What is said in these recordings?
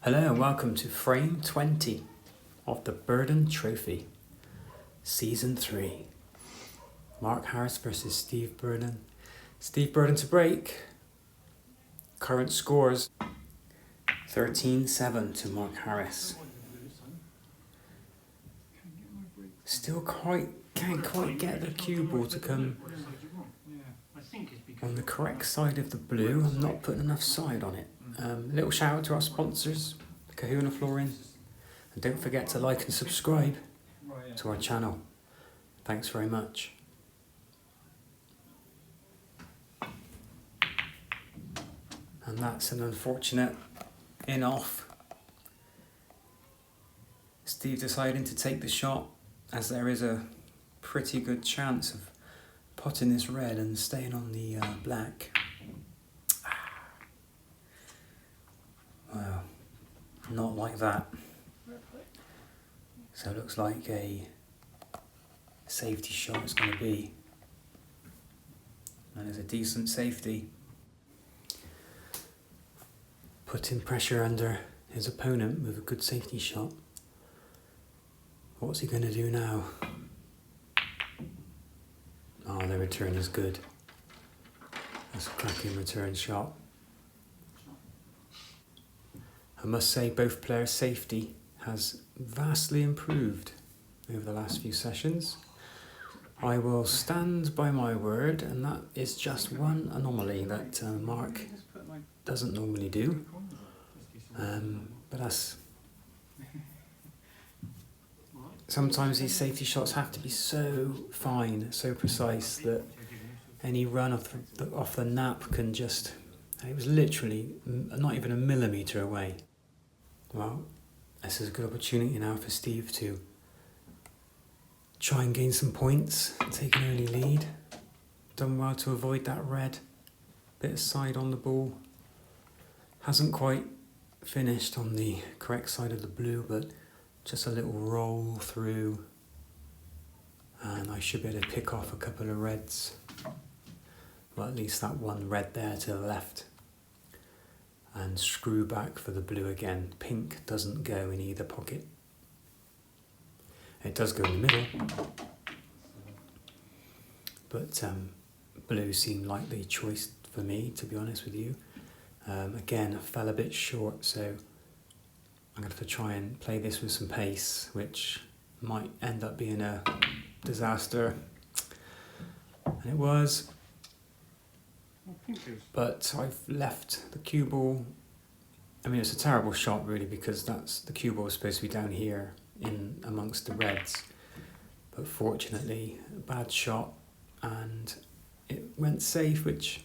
Hello and welcome to frame 20 of the Burden Trophy, Season 3. Mark Harris versus Steve Burden. Steve Burden to break. Current scores 13-7 to Mark Harris. Still can't quite get the cue ball to come on the correct side of the blue. I'm not putting enough side on it. Little shout out to our sponsors, Kahuna Flooring, and don't forget to like and subscribe to our channel. Thanks very much. And that's an unfortunate in-off. Steve deciding to take the shot, as there is a pretty good chance of potting this red and staying on the black. Well, not like that. So it looks like a safety shot is going to be. And it's a decent safety. Putting pressure under his opponent with a good safety shot. What's he going to do now? Oh, the return is good. That's a cracking return shot. I must say both players' safety has vastly improved over the last few sessions. I will stand by my word, and that is just one anomaly that Mark doesn't normally do. But that's... Sometimes these safety shots have to be so fine, so precise, that any run off the nap can just... It was literally not even a millimetre away. Well, this is a good opportunity now for Steve to try and gain some points, take an early lead. Done well to avoid that red. Bit of side on the ball. Hasn't quite finished on the correct side of the blue, but just a little roll through. And I should be able to pick off a couple of reds. Well, at least that one red there to the left. And screw back for the blue again. Pink doesn't go in either pocket. It does go in the middle. But blue seemed like the choice for me, to be honest with you. Again, I fell a bit short, so I'm going to have to try and play this with some pace, which might end up being a disaster. And it was. But I've left the cue ball. I mean, it's a terrible shot really, because the cue ball was supposed to be down here in amongst the reds. But fortunately, a bad shot, and it went safe, which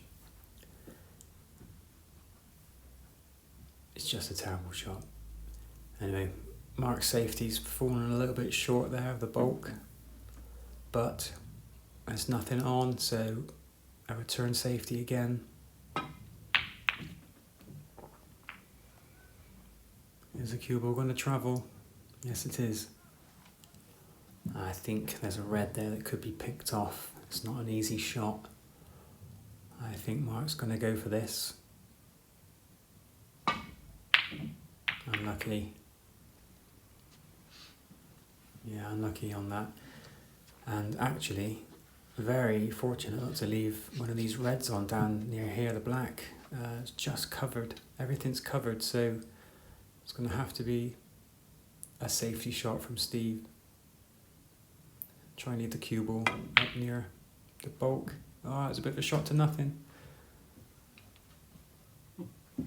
is just a terrible shot. Anyway, Mark's safety's fallen a little bit short there of the bulk, but there's nothing on, so a return safety again. Is the cue ball going to travel? Yes, it is. I think there's a red there that could be picked off. It's not an easy shot. I think Mark's going to go for this. Unlucky. Yeah, unlucky on that. And actually, very fortunate not to leave one of these reds on down near here, the black. It's just covered. Everything's covered, so it's going to have to be a safety shot from Steve. Try and leave the cue ball up near the bulk. Oh, it's a bit of a shot to nothing.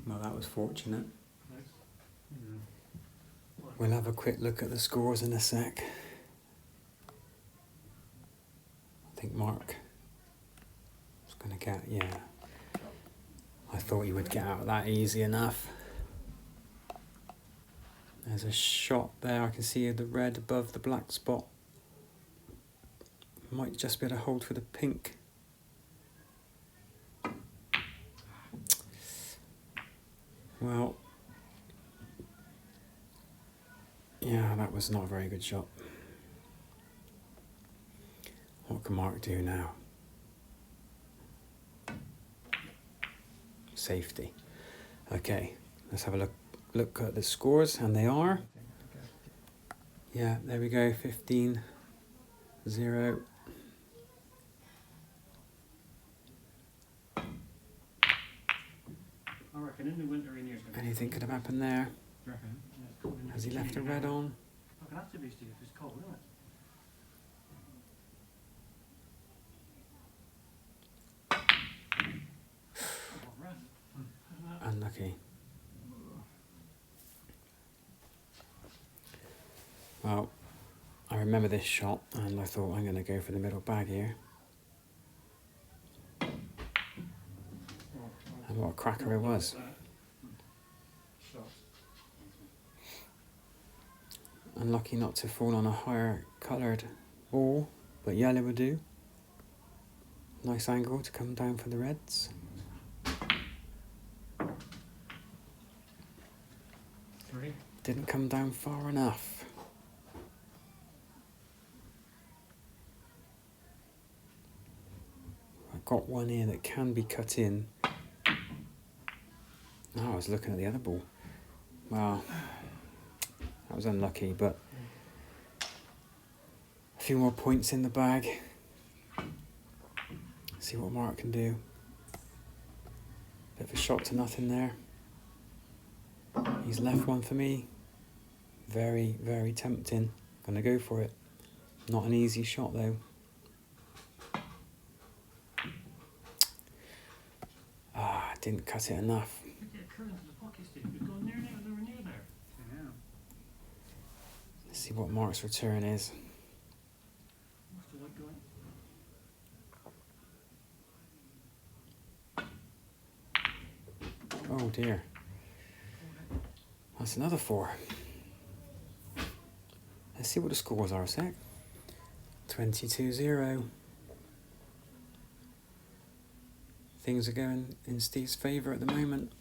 Well, that was fortunate. We'll have a quick look at the scores in a sec. I think Mark is going to get, yeah. I thought he would get out of that easy enough. There's a shot there. I can see the red above the black spot. Might just be able to hold for the pink. Well, yeah, that was not a very good shot. What can Mark do now? Safety. Okay, let's have a look look at the scores, and they are. Yeah, there we go, 15-0. I reckon in the winter in here. Anything could have happened there. Has he left a red on? I can have to be, Steve, if it's cold, isn't it? Unlucky. Well, I remember this shot and I thought I'm going to go for the middle bag here. And what a cracker it was. Unlucky not to fall on a higher coloured ball, but yellow would do. Nice angle to come down for the reds. Didn't come down far enough. I've got one here that can be cut in. Oh, I was looking at the other ball. Well, that was unlucky, but a few more points in the bag. See what Mark can do. Bit of a shot to nothing there. He's left one for me. Very, very tempting. Gonna go for it. Not an easy shot though. Ah, didn't cut it enough. Let's see what Mark's return is. Oh dear. That's another 4. Let's see what the scores are a sec. 22-0. Things are going in Steve's favour at the moment.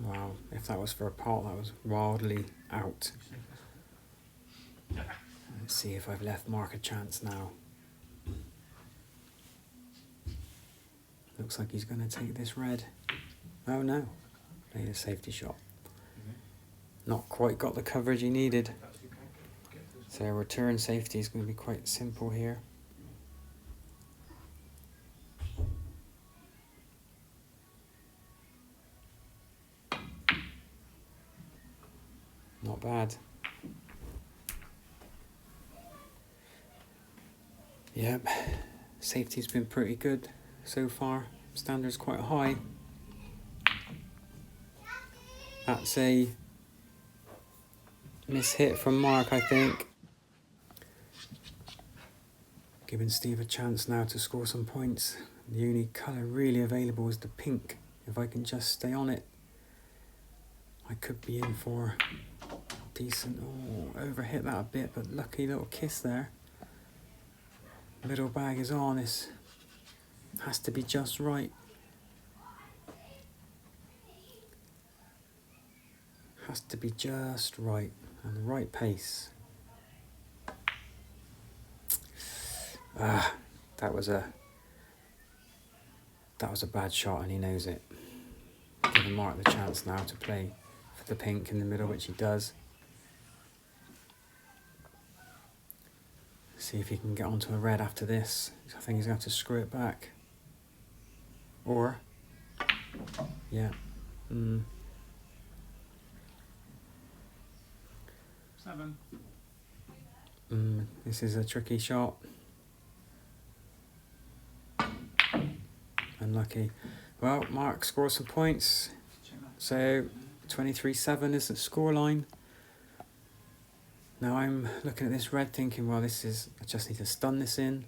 Wow, if that was for a pot, that was wildly out. Let's see if I've left Mark a chance now. Looks like he's going to take this red. Oh no, played a safety shot. Not quite got the coverage he needed. So return safety is going to be quite simple here. Not bad. Yep, safety's been pretty good so far. Standard's quite high. That's a miss-hit from Mark, I think. Giving Steve a chance now to score some points. The only colour really available is the pink. If I can just stay on it, I could be in for decent. Oh, overhit that a bit, but lucky little kiss there. Middle bag is on. This has to be just right. Has to be just right. And the right pace. That was a bad shot and he knows it. Giving Mark the chance now to play for the pink in the middle, which he does. See if he can get onto a red after this. I think he's going to have to screw it back. Or, yeah. 7. This is a tricky shot. Unlucky. Well, Mark scores some points. So 23-7 is the scoreline. Now I'm looking at this red thinking, well, I just need to stun this in.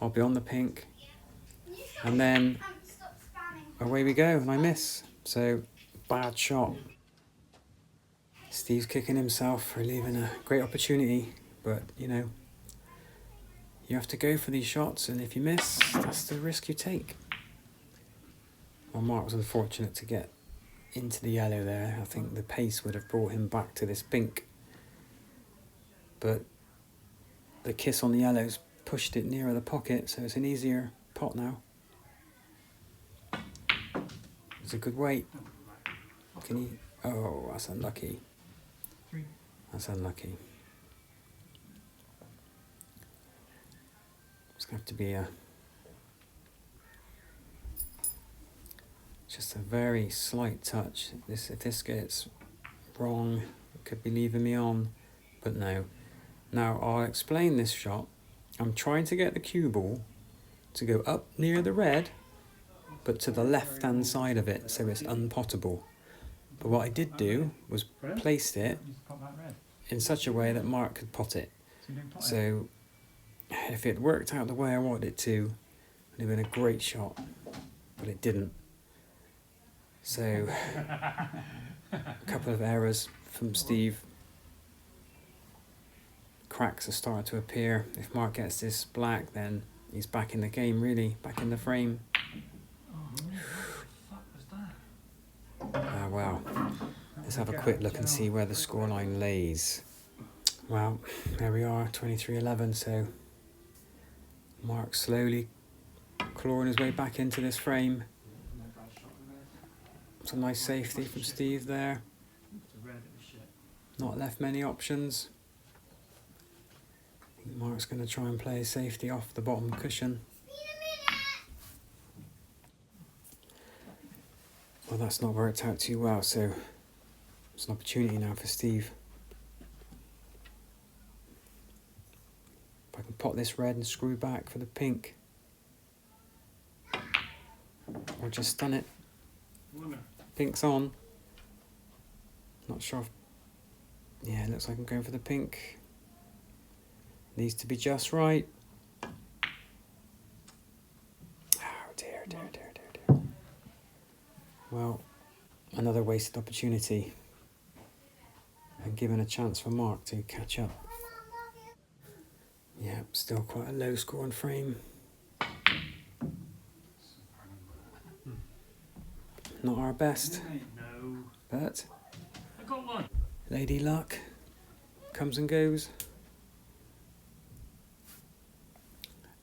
I'll be on the pink. And then away we go, and I miss. So, bad shot. Steve's kicking himself for leaving a great opportunity, but you know, you have to go for these shots, and if you miss, that's the risk you take. Well, Mark was unfortunate to get into the yellow there. I think the pace would have brought him back to this pink, but the kiss on the yellows pushed it nearer the pocket, so it's an easier pot now. It's a good weight. Can he Oh, that's unlucky. 3. That's unlucky. It's going to have to be just a very slight touch. If this gets wrong, it could be leaving me on, but no. Now I'll explain this shot. I'm trying to get the cue ball to go up near the red, but to the left hand side of it, so it's unpottable. But what I did do was placed it in such a way that Mark could pot it. So if it worked out the way I wanted it to, it would have been a great shot, but it didn't. So a couple of errors from Steve. Cracks are starting to appear. If Mark gets this black, then he's back in the game, really, back in the frame. Ah, well, let's have a quick look and see where the scoreline lays. Well, there we are, 23-11, so Mark slowly clawing his way back into this frame. It's a nice safety from Steve there. Not left many options. I think Mark's going to try and play safety off the bottom cushion. Well, that's not worked out too well, so it's an opportunity now for Steve. If I can pot this red and screw back for the pink. Or just stun it. Pink's on. Not sure if... Yeah, it looks like I'm going for the pink. Needs to be just right. Oh dear, dear, dear, dear, dear. Well, another wasted opportunity. And given a chance for Mark to catch up. Yeah, still quite a low scoring frame. Not our best. No. But I got one. Lady Luck comes and goes.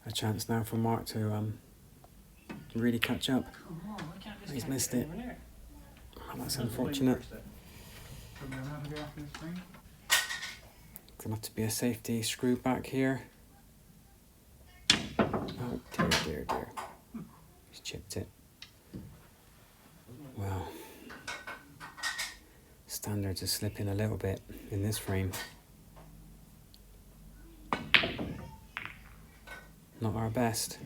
A chance now for Mark to really catch up. Come on, I can't just He's get missed it it. anywhere near. Oh, that's unfortunate. Gonna have to be a safety screw back here. Oh dear, dear, dear. He's chipped it. Well, standards are slipping a little bit in this frame. Not our best.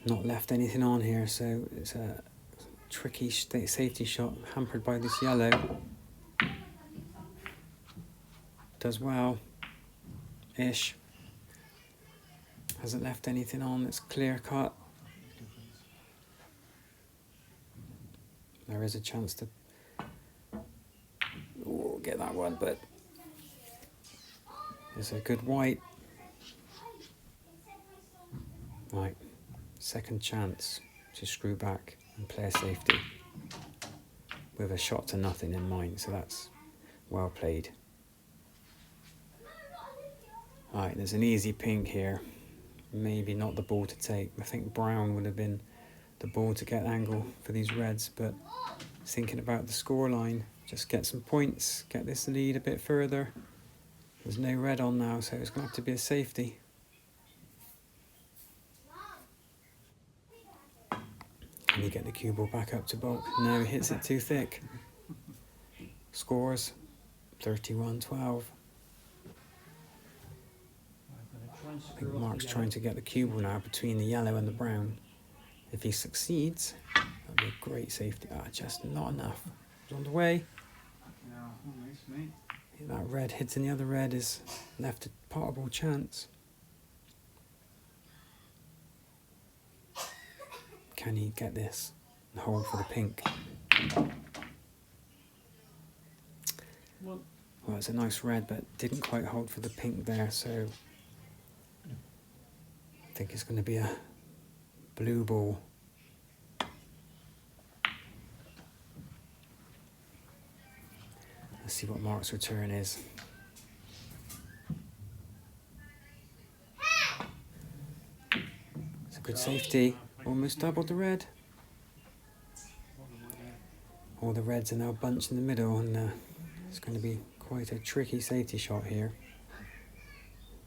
Not left anything on here, so it's a tricky safety shot hampered by this yellow. Does well, ish. Hasn't left anything on that's clear cut. There is a chance to get that one, but there's a good white. Right, second chance to screw back and play a safety with a shot to nothing in mind, so that's well played. Alright, there's an easy pink here. Maybe not the ball to take. I think brown would have been the ball to get angle for these reds, but thinking about the scoreline, just get some points, get this lead a bit further. There's no red on now, so it's going to have to be a safety. Can he get the cue ball back up to bulk? No, he hits it too thick. Scores 31-12. I think Mark's trying to get the cue ball now between the yellow and the brown. If he succeeds, that'd be a great safety. Ah, just not enough. It's on the way. That red hitting the other red is left a potable chance. Can he get this and hold for the pink? Well, it's a nice red, but didn't quite hold for the pink there, so I think it's going to be a blue ball. Let's see what Mark's return is. It's a good safety. Almost doubled the red. All the reds are now bunched in the middle, and it's going to be quite a tricky safety shot here.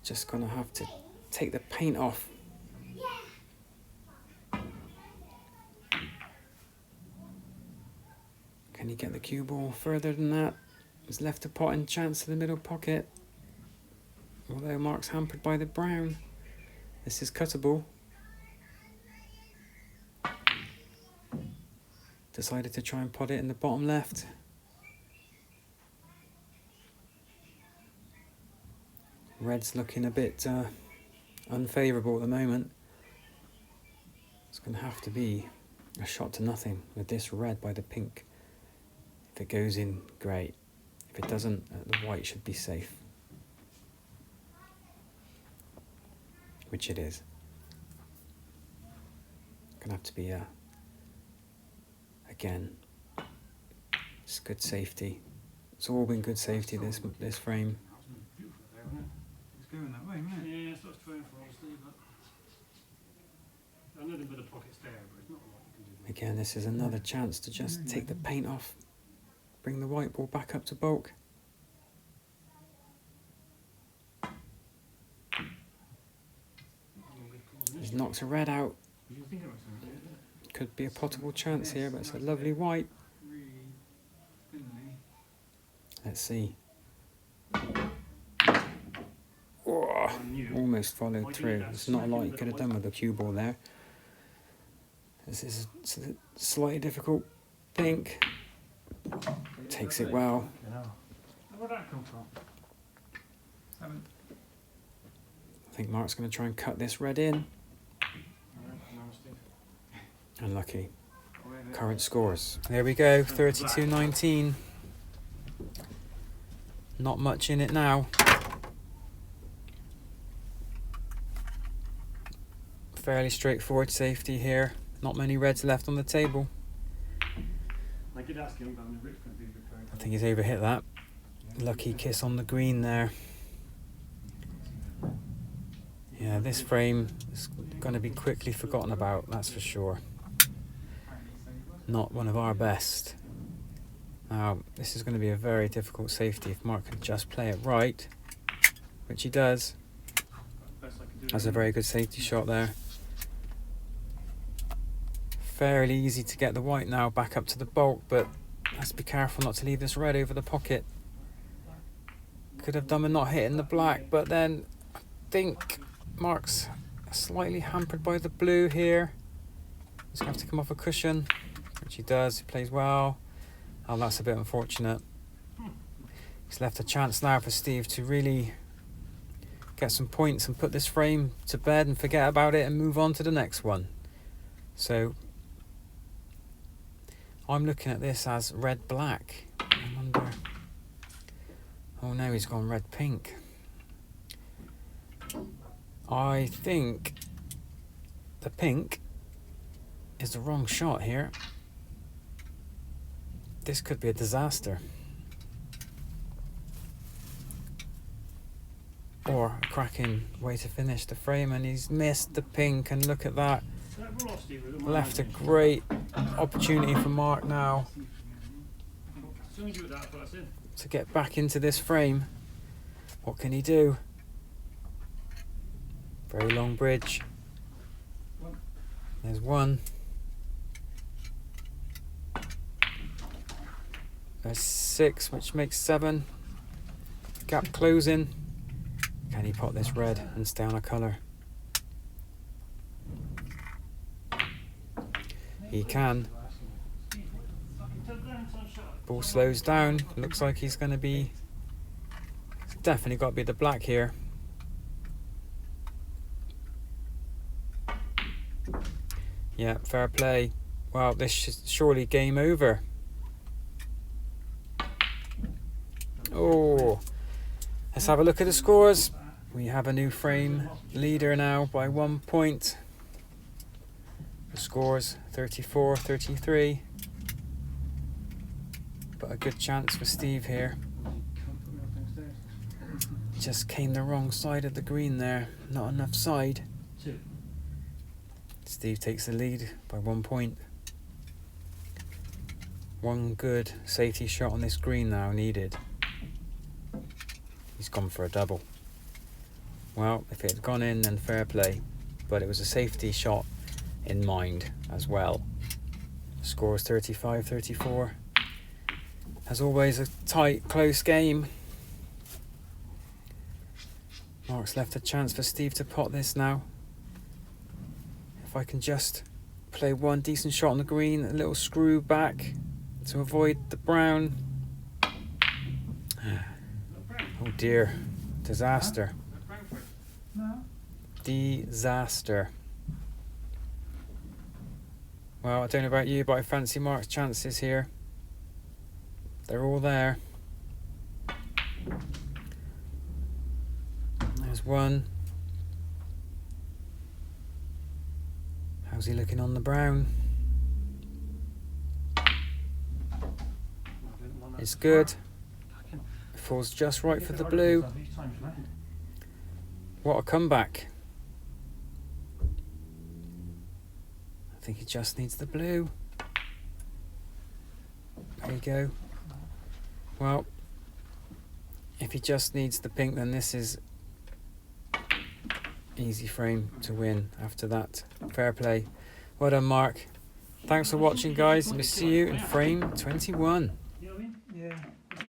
Just going to have to take the paint off. Can he get the cue ball further than that? He's left a potting chance to the middle pocket. Although Mark's hampered by the brown. This is cuttable. Decided to try and pot it in the bottom left. Red's looking a bit unfavourable at the moment. It's going to have to be a shot to nothing with this red by the pink. If it goes in, great. If it doesn't, the white should be safe. Which it is. Going to have to be again, it's good safety. It's all been good safety this frame. It's going that way, isn't it? Yeah, that's what I was trying for, obviously, but I know the pocket's there, but it's not a lot you can do. Again, this is another chance to just take the paint off, bring the white ball back up to bulk. He's knocked a red out. Could be a potable chance here, but it's a lovely white. Let's see. Oh, almost followed through. It's not a lot you could have done with the cue ball there. This is a slightly difficult pink. Takes it well. Where'd that come from? I think Mark's going to try and cut this red in. Unlucky. Current scores. There we go, 32-19. Not much in it now. Fairly straightforward safety here. Not many reds left on the table. I did ask him, but I'm going to be prepared. I think he's overhit that. Lucky kiss on the green there. Yeah, this frame is going to be quickly forgotten about, that's for sure. Not one of our best. Now, this is going to be a very difficult safety if Mark can just play it right, which he does. That's a very good safety shot there. Fairly easy to get the white now back up to the bulk, but let's be careful not to leave this red over the pocket. Could have done with not hitting the black, but then I think Mark's slightly hampered by the blue here. He's going to have to come off a cushion, which he does. He plays well. Oh, that's a bit unfortunate. He's left a chance now for Steve to really get some points and put this frame to bed and forget about it and move on to the next one. So I'm looking at this as red-black. I wonder... Oh no, he's gone red-pink. I think the pink is the wrong shot here. This could be a disaster. Or a cracking way to finish the frame, and he's missed the pink, and look at that. Left a great opportunity for Mark now to get back into this frame. What can he do? Very long bridge. There's one. There's 6, which makes 7. Gap closing. Can he pot this red and stay on a colour? He can. Ball slows down. Looks like he's going to be... It's definitely got to be the black here. Yeah, fair play. Well, this is surely game over. Oh, let's have a look at the scores. We have a new frame leader now by 1 point. The scores 34-33. But a good chance for Steve here. Just came the wrong side of the green there. Not enough side. Steve takes the lead by 1 point. One good safety shot on this green now needed. He's gone for a double. Well, if it had gone in, then fair play. But it was a safety shot in mind as well. Score is 35-34. As always, a tight, close game. Mark's left a chance for Steve to pot this now. If I can just play one decent shot on the green, a little screw back to avoid the brown. Oh dear, disaster. Disaster. Well, I don't know about you, but I fancy Mark's chances here. They're all there. There's one. How's he looking on the brown? It's good. It falls just right for the blue. What a comeback. I think he just needs the blue. There you go. Well, if he just needs the pink, then this is easy frame to win after that. Fair play. Well done, Mark. Thanks for watching, guys. We'll see you in frame 21.